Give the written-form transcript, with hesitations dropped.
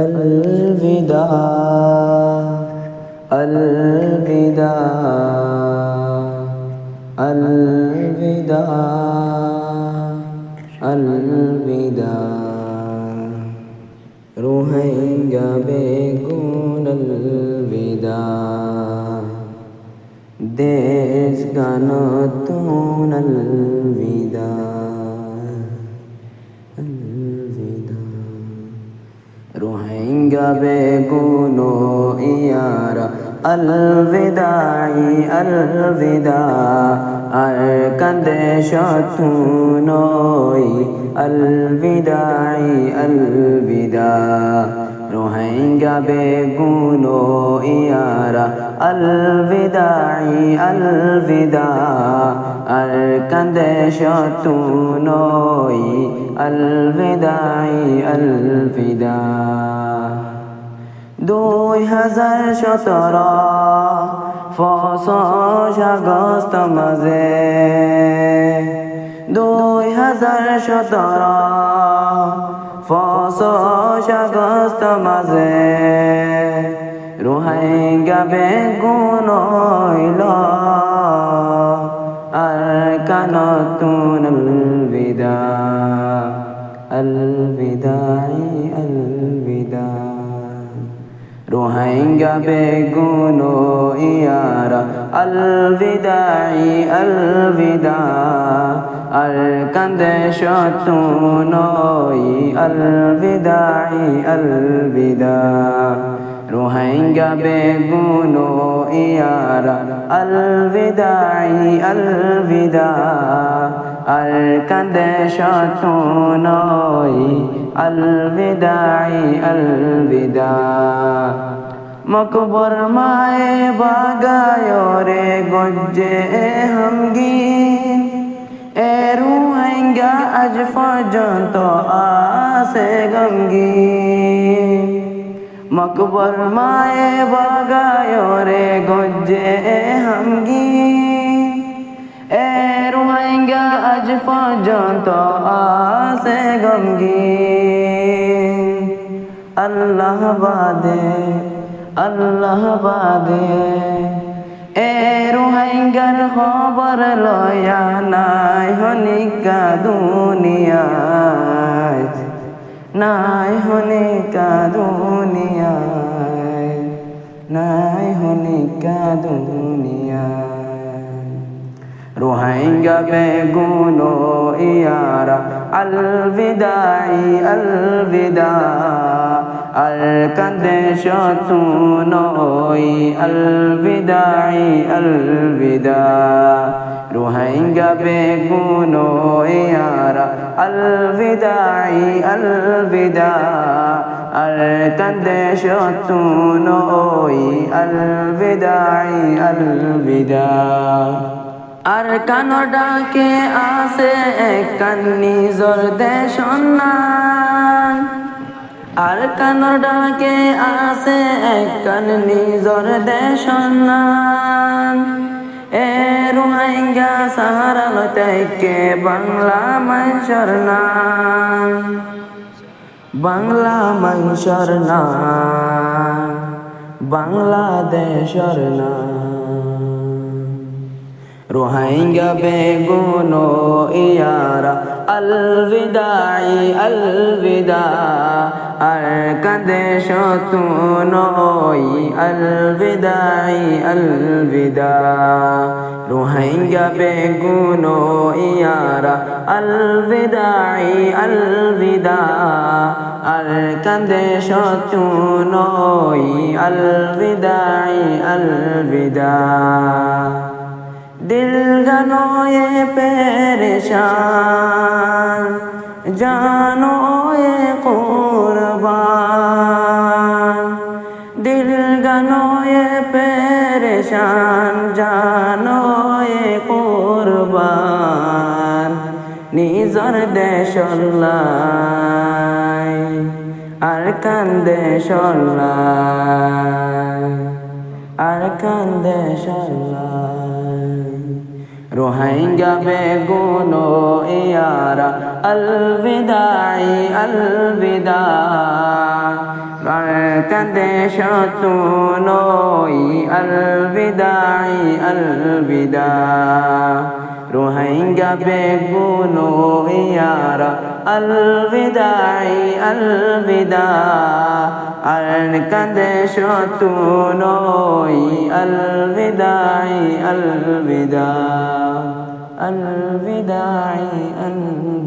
अलविदा अलविदा अलविदा अलविदा रूहें बेगुन अलविदा देश गानतून अलविदा रोहिंग्या बेगुनो इयारा अलविदाई अलविदा कंदे शतुनोई अलविदाई अलविदा रोहिंग्या बेगुनो इयारा अलविदाई अलविदा कंदे शतुनोई अलविदाई अलविदा 2017 ফসল আগস্ট মাঝে 2017 ফসল আগস্ট মাঝে রোহিঙ্গা বেগুন হইল আর কানতুন अलविदा अलविदाई अलविदा रोहिंग्या बेगुनो इयारा अलविदाई अलविदा कंदे शतुनोई अलविदाई अलविदा रोहिंग्या बेगुनो इयारा अलविदाई अलविदा कंदे शतुनोई अलविदाई अलविदा मकबर माए बागायो रे गज्जे हमगीन ए रोहिंग्या आज पर्यন্ত आसे गमगीन मकबर माए बागायो रे गज्जे हमगीन ए रोहिंग्या आज पर्यন্ত आसे गमगीन अल्लाह बादे ए रोहिंग्यार खबर लया नाय हनिका दुनियाय नाय हनिका दुनियाय नाय हनिका दुनियाय रोहिंग्या बेगुनो इयारा अलविदाई अलविदा कंदे शतुनोई अलविदाई अलविदा रोहिंग्या बेगुनो इयारा अलविदाई अलविदा कंदे शतुनोई अलविदाई अलविदा আর কানো ডাকে আসে নিজর দেশ সন্ধান আর কানো ডাকে আসে নিজর দেশ সন্ধান এ রোহিঙ্গা সাহারা থেকে বাংলা মানুষের নাম বাংলা মানুষের নাম বাংলাদেশের নাম रोहिंग्या बेगुनो इयारा अलविदाई अलविदा कंदे शतुनोई अलविदाई अलविदा रोहिंग्या बेगुनो इयारा अलविदाई अलविदा कंदे शतुनोई अलविदाई अलविदा दिल गनो ये परेशान जानो ये कुर्बान दिल गनो ये परेशान जानो ये कुर्बान निजर देशल्लाई आरकान देशल्लाई आरकान देशल्लाई রোহিঙ্গা বেগুনো ইয়ারা আলবিদাই আলবিদা কাঁদে শতুনই আলবিদাই আলবিদা রোহিঙ্গা বেগুনো ইয়ারা আলবিদাই আলবিদা আর কাঁদে শতুনই আলবিদাই আলবিদা আলবিদাই আলবিদা